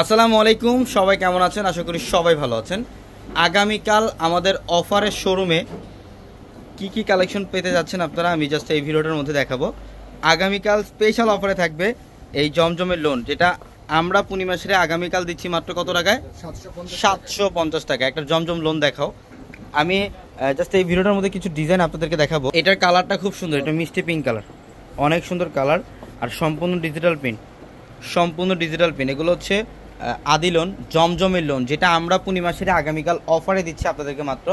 আসসালামু আলাইকুম, সবাই কেমন আছেন? আশা করি সবাই ভালো আছেন। আগামীকাল আমাদের অফারের শোরুমে কি কি কালেকশন পেতে যাচ্ছেন আপনারা, আমি জাস্ট এই ভিডিওটার মধ্যে দেখাবো। আগামীকাল স্পেশাল অফারে থাকবে এই জমজমের লোন, যেটা আমরা পূর্ণিমাসের আগামীকাল দিচ্ছি মাত্র কত টাকায়? 750 টাকা। একটা জমজম লোন দেখাও। আমি জাস্ট এই ভিডিওটার মধ্যে কিছু ডিজাইন আপনাদেরকে দেখাবো। এটার কালারটা খুব সুন্দর, এটা মিষ্টি পিঙ্ক কালার, অনেক সুন্দর কালার, আর সম্পূর্ণ ডিজিটাল প্রিন্ট। এগুলো হচ্ছে আদি লোন, জমজমের লোন, যেটা আমরা পূর্ণিমাসের আগামীকাল অফারে দিচ্ছি আপনাদেরকে মাত্র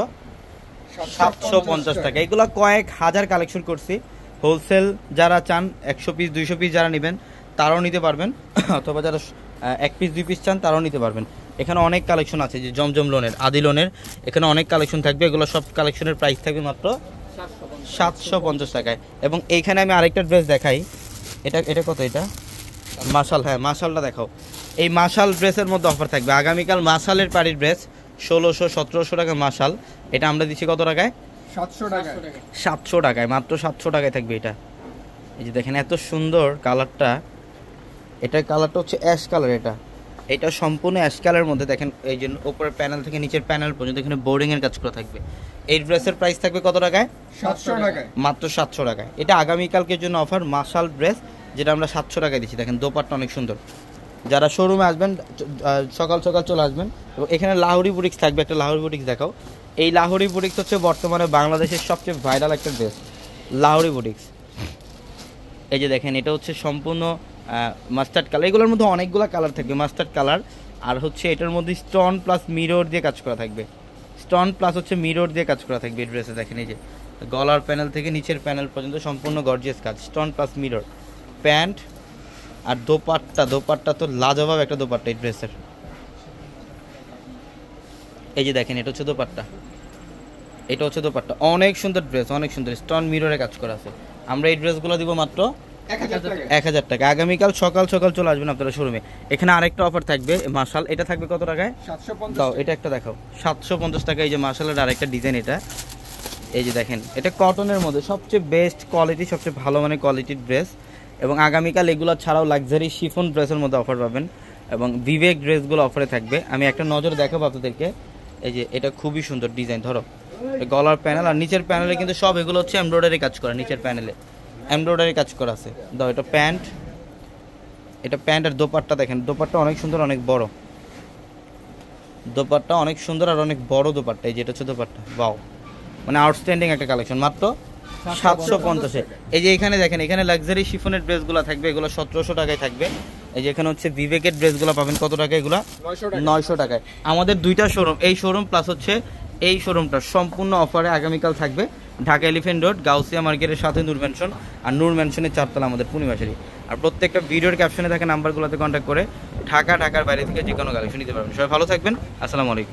750 টাকা। এগুলো কয়েক হাজার কালেকশন করছি। হোলসেল যারা চান 100 পিস 200 পিস যারা নেবেন তারাও নিতে পারবেন, অথবা যারা 1 পিস 2 পিস চান তারাও নিতে পারবেন। এখানে অনেক কালেকশন আছে, যে জমজম লোনের, আদি লোনের, এখানে অনেক কালেকশন থাকবে। এগুলো সব কালেকশনের প্রাইস থাকবে মাত্র 750 টাকায়। এবং এইখানে আমি আরেকটা ড্রেস দেখাই। এটা কত? এটা মাশাল। হ্যাঁ, মাশালটা দেখাও। এই মাশাল ড্রেসের মধ্যে অফার থাকবে আগামীকাল। মাশালের পাড়ির ড্রেস 1600-1700 টাকা মাশাল, এটা আমরা দিচ্ছি কত টাকায়? 700 টাকায়, মাত্র 700 টাকায় থাকবে এটা। এই যে দেখেন এত সুন্দর কালারটা, এটার কালারটা হচ্ছে অ্যাশ কালার। এটা সম্পূর্ণ অ্যাশ কালারের মধ্যে দেখেন, এই যে উপরের প্যানেল থেকে নিচের প্যানেল পর্যন্ত এখানে বোর্ডিংয়ের কাজ করা থাকবে। এই ড্রেসের প্রাইস থাকবে কত টাকায়? 700 টাকায়, মাত্র 700 টাকায়। এটা আগামীকালকের জন্য অফার, মাশাল ড্রেস, যেটা আমরা 700 টাকায় দিচ্ছি। দেখেন দোপাট্টা অনেক সুন্দর। যারা শোরুমে আসবেন সকাল সকাল চলে আসবেন। এবং এখানে লাহোরি বুটিক্স থাকবে, একটা লাহোরি বুটিক্স দেখাও। এই লাহোরি বুটিক্স হচ্ছে বর্তমানে বাংলাদেশের সবচেয়ে ভাইরাল একটা ড্রেস, লাহোরি বুটিক্স। এই যে দেখেন, এটা হচ্ছে সম্পূর্ণ মাস্টার্ড কালার। এগুলোর মধ্যে অনেকগুলো কালার থাকবে, মাস্টার্ড কালার। আর হচ্ছে এটার মধ্যে স্টোন প্লাস মিরর দিয়ে কাজ করা থাকবে, স্টোন প্লাস হচ্ছে মিরর দিয়ে কাজ করা থাকবে এই ড্রেসে। দেখেন এই যে গলার প্যানেল থেকে নিচের প্যানেল পর্যন্ত সম্পূর্ণ গর্জিয়াস কাজ, স্টোন প্লাস মিরর। প্যান্ট আর দোপাট্টা তো লাজবাব একটা দোপাট্টা এই ড্রেসের। এই যে দেখেন, এটা হচ্ছে দোপাট্টা, অনেক সুন্দর ড্রেস, অনেক সুন্দর স্টোন মিররে কাজ করা আছে। আমরা এই ড্রেসগুলো দিব মাত্র 1000 টাকা। আগামীকাল সকাল সকাল চলে আসবেন আপনারা শোরুমে। এখানে আরেকটা অফার থাকবে মাশাল, এটা থাকবে কত টাকায়? 750। এটা একটা দেখাও, 750 টাকা। এই যে মাশালের আরেকটা ডিজাইন, এটা এই যে দেখেন, এটা কটনের মধ্যে সবচেয়ে বেস্ট কোয়ালিটি, সবচেয়ে ভালো মানের কোয়ালিটির ড্রেস। এবং আগামীকাল এগুলো ছাড়াও লাক্সারি শিফন ড্রেসের মধ্যে অফার পাবেন, এবং বিবেক ড্রেসগুলো অফারে থাকবে। আমি একটা নজর দেখাবো আপনাদেরকে। এই যে এটা খুবই সুন্দর ডিজাইন, ধরো গলার প্যানেল আর নিচের প্যানেলে কিন্তু সব এগুলো হচ্ছে এমব্রয়ডারি কাজ করা, নিচের প্যানেলে এমব্রয়ডারি কাজ করা আছে। দাও, এটা প্যান্ট আর দোপাট্টা দেখেন, দোপাট্টা অনেক সুন্দর, অনেক বড় দোপাট্টা, অনেক সুন্দর আর অনেক বড় দোপাট্টা। এই যেটা হচ্ছে দোপাট্টা, বাও, মানে আউটস্ট্যান্ডিং একটা কালেকশন, মাত্র 750-এ। এই যে এখানে দেখেন, এখানে লাক্সারি শিফনের ড্রেসগুলো থাকবে, এগুলো 1700 টাকায় থাকবে। এই যে এখানে হচ্ছে বিবেকের ড্রেসগুলো পাবেন কত টাকা? এগুলো 900 টাকায়। আমাদের দুইটা শোরুম, এই শোরুম প্লাস হচ্ছে এই শোরুমটা সম্পূর্ণ অফারে আগামীকাল থাকবে। ঢাকা এলিফ্যান্ট রোড, গাউসিয়া মার্কেটের সাথে নূর ম্যানশন, আর নূর ম্যানশনের 4 তলা আমাদের পূর্ণিমাশারি। আর প্রত্যেকটা ভিডিওর ক্যাপশনে থাকা নাম্বারগুলোতে কন্ট্যাক্ট করে ঢাকার বাইরে থেকে যে কোনো কালেকশন নিতে পারবেন। সবাই ভালো থাকবেন, আসসালামু আলাইকুম।